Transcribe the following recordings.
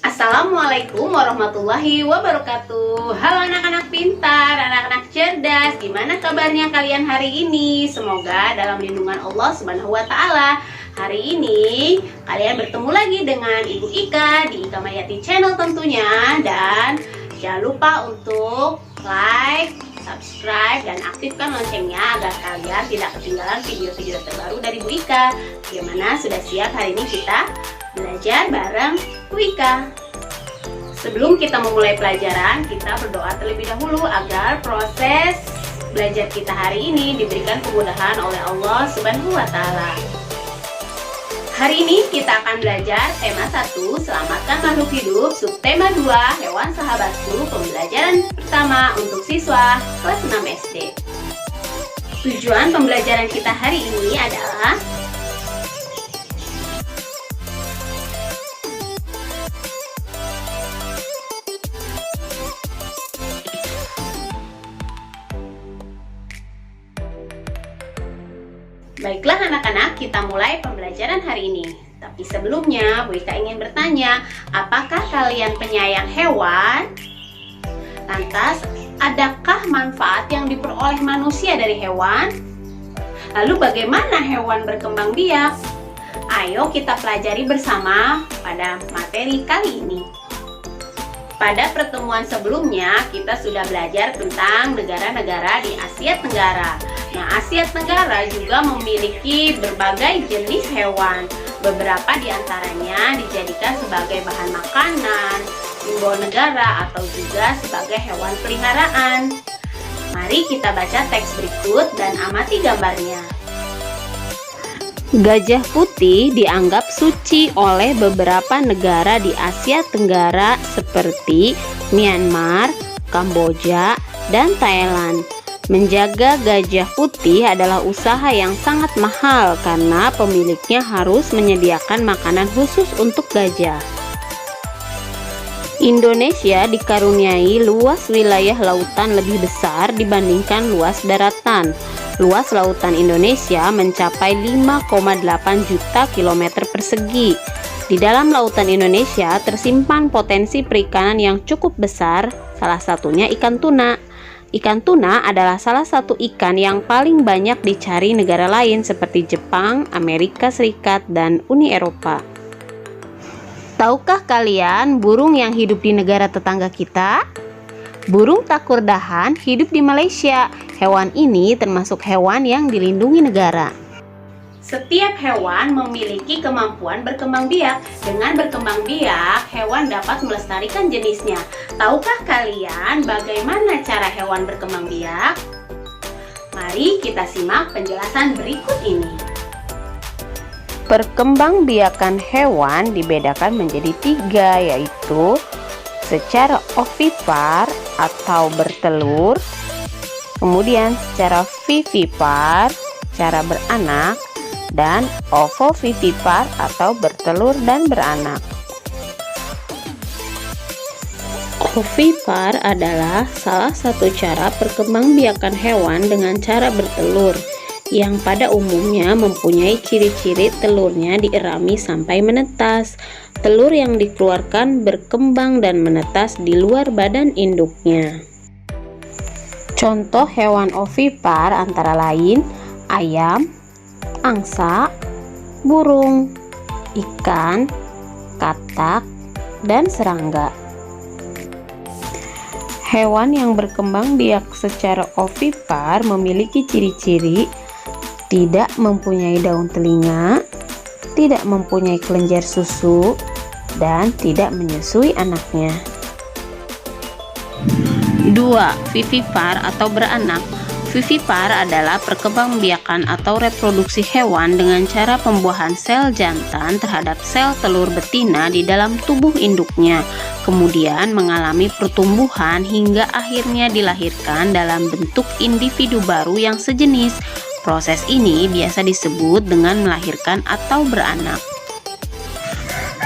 Assalamualaikum warahmatullahi wabarakatuh. Halo anak-anak pintar, anak-anak cerdas. Gimana kabarnya kalian hari ini? Semoga dalam lindungan Allah Subhanahu wa taala. Hari ini kalian bertemu lagi dengan Ibu Ika di Ika Mayati Channel tentunya. Dan jangan lupa untuk like, subscribe, dan aktifkan loncengnya agar kalian tidak ketinggalan video-video terbaru dari Bu Ika. Gimana, sudah siap hari ini kita belajar bareng Bu Ika? Sebelum kita memulai pelajaran, kita berdoa terlebih dahulu agar proses belajar kita hari ini diberikan kemudahan oleh Allah Subhanahu wa taala. Hari ini kita akan belajar tema 1, selamatkan makhluk hidup, subtema 2, hewan sahabatku, pembelajaran pertama untuk siswa kelas 6 SD. Tujuan pembelajaran kita hari ini adalah baiklah anak-anak, kita mulai pembelajaran hari ini. Tapi sebelumnya, Bu Ika ingin bertanya, apakah kalian penyayang hewan? Lantas, adakah manfaat yang diperoleh manusia dari hewan? Lalu bagaimana hewan berkembang biak? Ayo kita pelajari bersama pada materi kali ini. Pada pertemuan sebelumnya, kita sudah belajar tentang negara-negara di Asia Tenggara. Nah, Asia Tenggara juga memiliki berbagai jenis hewan. Beberapa di antaranya dijadikan sebagai bahan makanan, simbol negara, atau juga sebagai hewan peliharaan. Mari kita baca teks berikut dan amati gambarnya. Gajah putih dianggap suci oleh beberapa negara di Asia Tenggara seperti Myanmar, Kamboja, dan Thailand. Menjaga gajah putih adalah usaha yang sangat mahal karena pemiliknya harus menyediakan makanan khusus untuk gajah. Indonesia dikaruniai luas wilayah lautan lebih besar dibandingkan luas daratan. Luas lautan Indonesia mencapai 5,8 juta kilometer persegi. Di dalam lautan Indonesia tersimpan potensi perikanan yang cukup besar, salah satunya ikan tuna. Ikan tuna adalah salah satu ikan yang paling banyak dicari negara lain seperti Jepang, Amerika Serikat, dan Uni Eropa. Tahukah kalian burung yang hidup di negara tetangga kita? Burung takurdahan hidup di Malaysia. Hewan ini termasuk hewan yang dilindungi negara. Setiap hewan memiliki kemampuan berkembang biak. Dengan berkembang biak, hewan dapat melestarikan jenisnya. Tahukah kalian bagaimana cara hewan berkembang biak? Mari kita simak penjelasan berikut ini. Perkembangbiakan hewan dibedakan menjadi 3, yaitu secara ovipar atau bertelur, kemudian secara vivipar, cara beranak, dan ovovivipar atau bertelur dan beranak. Ovipar adalah salah satu cara perkembangbiakan hewan dengan cara bertelur, yang pada umumnya mempunyai ciri-ciri telurnya dierami sampai menetas. Telur yang dikeluarkan berkembang dan menetas di luar badan induknya. Contoh hewan ovipar antara lain ayam, angsa, burung, ikan, katak, dan serangga. Hewan yang berkembang biak secara ovipar memiliki ciri-ciri tidak mempunyai daun telinga, tidak mempunyai kelenjar susu, dan tidak menyusui anaknya. 2. Vivipar atau beranak. Vivipar adalah perkembangbiakan atau reproduksi hewan dengan cara pembuahan sel jantan terhadap sel telur betina di dalam tubuh induknya, kemudian mengalami pertumbuhan hingga akhirnya dilahirkan dalam bentuk individu baru yang sejenis. Proses ini biasa disebut dengan melahirkan atau beranak.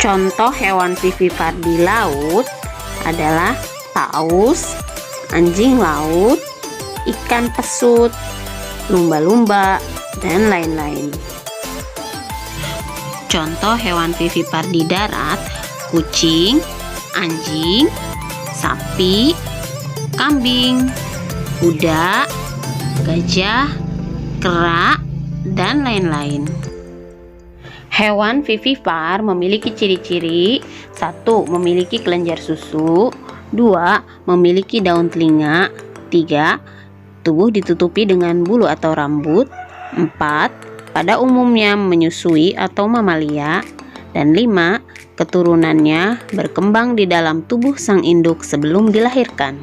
Contoh hewan vivipar di laut adalah paus, anjing laut, ikan pesut, lumba-lumba, dan lain-lain. Contoh hewan vivipar di darat, kucing, anjing, sapi, kambing, kuda, gajah, kera, dan lain-lain. Hewan vivipar memiliki ciri-ciri: 1. Memiliki kelenjar susu. 2. Memiliki daun telinga. 3. Tubuh ditutupi dengan bulu atau rambut. 4. Pada umumnya menyusui atau mamalia. Dan 5. Keturunannya berkembang di dalam tubuh sang induk sebelum dilahirkan.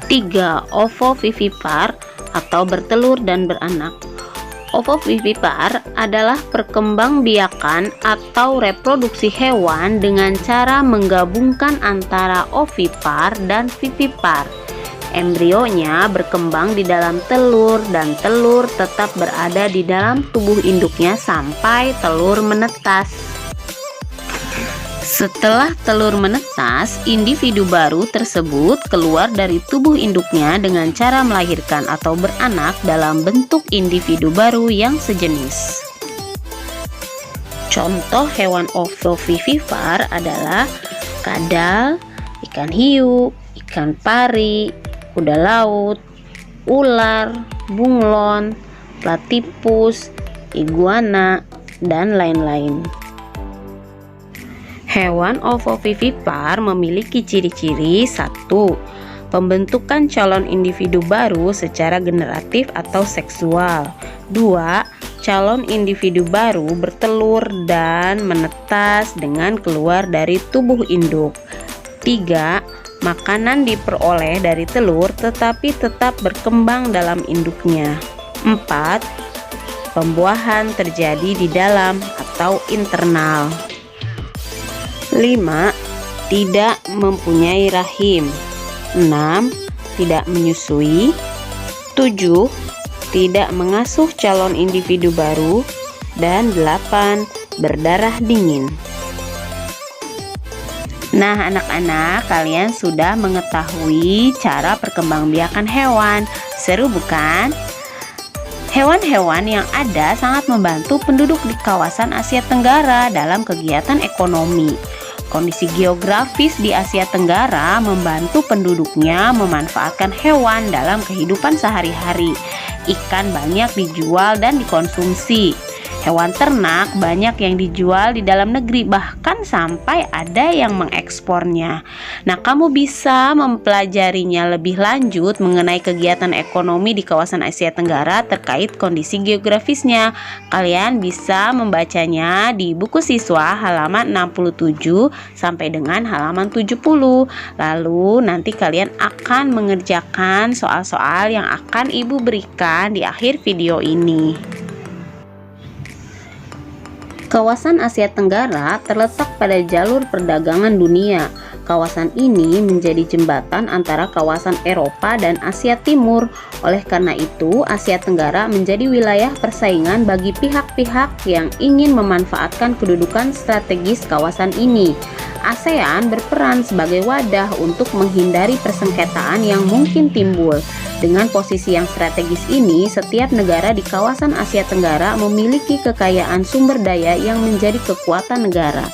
3. Ovovivipar atau bertelur dan beranak. Ovovivipar adalah perkembangbiakan atau reproduksi hewan dengan cara menggabungkan antara ovipar dan vivipar. Embrionya berkembang di dalam telur dan telur tetap berada di dalam tubuh induknya sampai telur menetas. Setelah telur menetas, individu baru tersebut keluar dari tubuh induknya dengan cara melahirkan atau beranak dalam bentuk individu baru yang sejenis. Contoh hewan ovovivipar adalah kadal, ikan hiu, ikan pari, kuda laut, ular, bunglon, platypus, iguana, dan lain-lain. Hewan ovovivipar memiliki ciri-ciri: 1. Pembentukan calon individu baru secara generatif atau seksual. 2. Calon individu baru bertelur dan menetas dengan keluar dari tubuh induk. 3. Makanan diperoleh dari telur tetapi tetap berkembang dalam induknya. 4. Pembuahan terjadi di dalam atau internal. 5. Tidak mempunyai rahim. 6. Tidak menyusui. 7. Tidak mengasuh calon individu baru. Dan 8. Berdarah dingin. Nah, anak-anak, kalian sudah mengetahui cara perkembangbiakan hewan. Seru bukan? Hewan-hewan yang ada sangat membantu penduduk di kawasan Asia Tenggara dalam kegiatan ekonomi. Kondisi geografis di Asia Tenggara membantu penduduknya memanfaatkan hewan dalam kehidupan sehari-hari. Ikan banyak dijual dan dikonsumsi. Hewan ternak banyak yang dijual di dalam negeri, bahkan sampai ada yang mengekspornya. Nah, kamu bisa mempelajarinya lebih lanjut mengenai kegiatan ekonomi di kawasan Asia Tenggara terkait kondisi geografisnya. Kalian bisa membacanya di buku siswa halaman 67 sampai dengan halaman 70. Lalu nanti kalian akan mengerjakan soal-soal yang akan Ibu berikan di akhir video ini. Kawasan Asia Tenggara terletak pada jalur perdagangan dunia. Kawasan ini menjadi jembatan antara kawasan Eropa dan Asia Timur. Oleh karena itu, Asia Tenggara menjadi wilayah persaingan bagi pihak-pihak yang ingin memanfaatkan kedudukan strategis kawasan ini. ASEAN berperan sebagai wadah untuk menghindari persengketaan yang mungkin timbul. Dengan posisi yang strategis ini, setiap negara di kawasan Asia Tenggara memiliki kekayaan sumber daya yang menjadi kekuatan negara.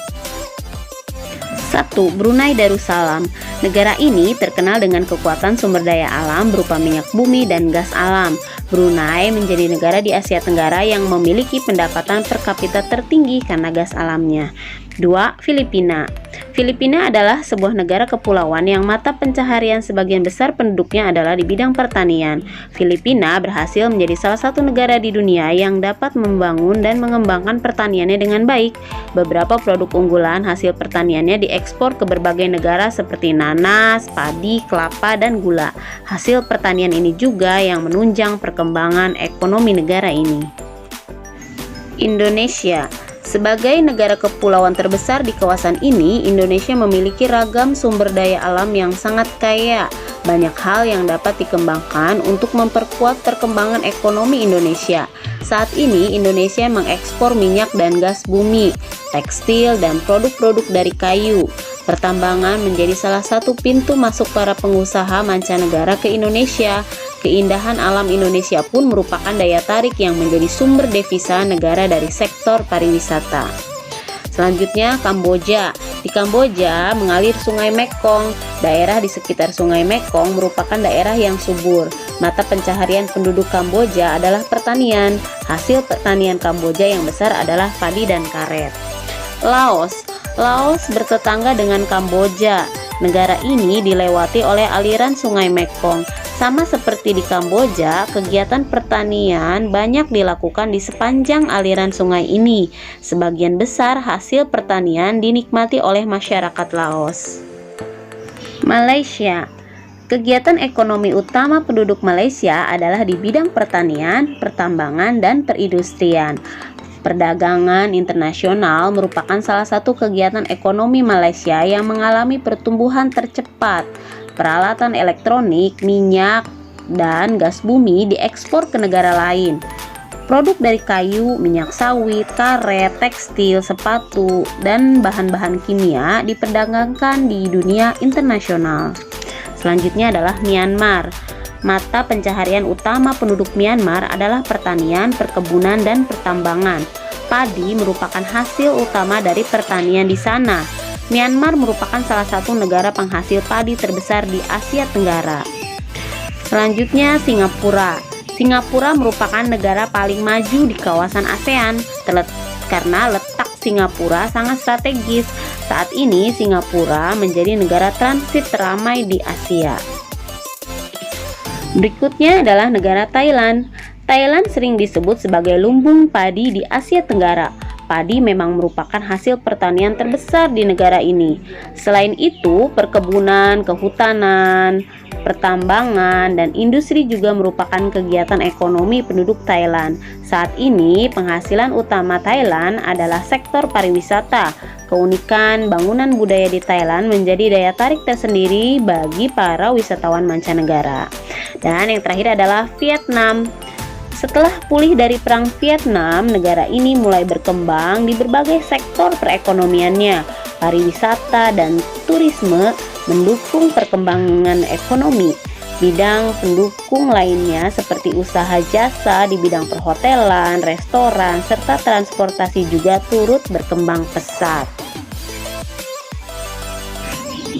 1. Brunei Darussalam. Negara ini terkenal dengan kekuatan sumber daya alam berupa minyak bumi dan gas alam. Brunei menjadi negara di Asia Tenggara yang memiliki pendapatan per kapita tertinggi karena gas alamnya. 2. Filipina. Filipina adalah sebuah negara kepulauan yang mata pencaharian sebagian besar penduduknya adalah di bidang pertanian. Filipina berhasil menjadi salah satu negara di dunia yang dapat membangun dan mengembangkan pertaniannya dengan baik. Beberapa produk unggulan hasil pertaniannya diekspor ke berbagai negara seperti nanas, padi, kelapa, dan gula. Hasil pertanian ini juga yang menunjang perkembangan ekonomi negara ini. Indonesia. Sebagai negara kepulauan terbesar di kawasan ini, Indonesia memiliki ragam sumber daya alam yang sangat kaya. Banyak hal yang dapat dikembangkan untuk memperkuat perkembangan ekonomi Indonesia. Saat ini, Indonesia mengekspor minyak dan gas bumi, tekstil, dan produk-produk dari kayu. Pertambangan menjadi salah satu pintu masuk para pengusaha mancanegara ke Indonesia. Keindahan alam Indonesia pun merupakan daya tarik yang menjadi sumber devisa negara dari sektor pariwisata. Selanjutnya, Kamboja. Di Kamboja mengalir Sungai Mekong. Daerah di sekitar Sungai Mekong merupakan daerah yang subur. Mata pencaharian penduduk Kamboja adalah pertanian. Hasil pertanian Kamboja yang besar adalah padi dan karet. Laos bertetangga dengan Kamboja. Negara ini dilewati oleh aliran Sungai Mekong. Sama seperti di Kamboja, kegiatan pertanian banyak dilakukan di sepanjang aliran sungai ini. Sebagian besar hasil pertanian dinikmati oleh masyarakat Laos. Malaysia. Kegiatan ekonomi utama penduduk Malaysia adalah di bidang pertanian, pertambangan, dan perindustrian. Perdagangan internasional merupakan salah satu kegiatan ekonomi Malaysia yang mengalami pertumbuhan tercepat. Peralatan elektronik, minyak, dan gas bumi diekspor ke negara lain. Produk dari kayu, minyak sawit, karet, tekstil, sepatu, dan bahan-bahan kimia diperdagangkan di dunia internasional. Selanjutnya adalah Myanmar. Mata pencaharian utama penduduk Myanmar adalah pertanian, perkebunan, dan pertambangan. Padi merupakan hasil utama dari pertanian di sana. Myanmar merupakan salah satu negara penghasil padi terbesar di Asia Tenggara. Selanjutnya Singapura. Singapura merupakan negara paling maju di kawasan ASEAN karena letak Singapura sangat strategis. Saat ini Singapura menjadi negara transit teramai di Asia. Berikutnya adalah negara Thailand. Thailand sering disebut sebagai lumbung padi di Asia Tenggara. Padi memang merupakan hasil pertanian terbesar di negara ini. Selain itu, perkebunan, kehutanan, pertambangan, dan industri juga merupakan kegiatan ekonomi penduduk Thailand. Saat ini, penghasilan utama Thailand adalah sektor pariwisata. Keunikan bangunan budaya di Thailand menjadi daya tarik tersendiri bagi para wisatawan mancanegara. Dan yang terakhir adalah Vietnam. Setelah pulih dari perang Vietnam, negara ini mulai berkembang di berbagai sektor perekonomiannya. Pariwisata dan turisme mendukung perkembangan ekonomi. Bidang pendukung lainnya seperti usaha jasa di bidang perhotelan, restoran, serta transportasi juga turut berkembang pesat.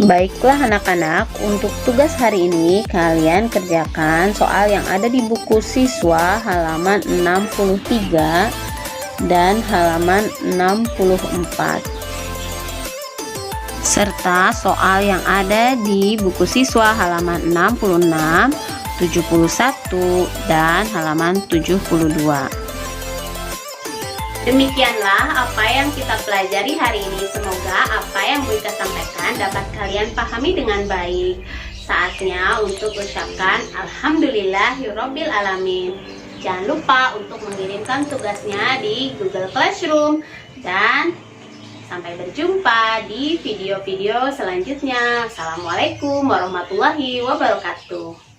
Baiklah anak-anak, untuk tugas hari ini kalian kerjakan soal yang ada di buku siswa halaman 63 dan halaman 64, serta soal yang ada di buku siswa halaman 66, 71, dan halaman 72. Demikianlah apa yang kita pelajari hari ini. Semoga apa yang Bu Ika sampaikan dapat kalian pahami dengan baik. Saatnya untuk ucapkan Alhamdulillahirabbil alamin. Jangan lupa untuk mengirimkan tugasnya di Google Classroom. Dan sampai berjumpa di video-video selanjutnya. Assalamualaikum warahmatullahi wabarakatuh.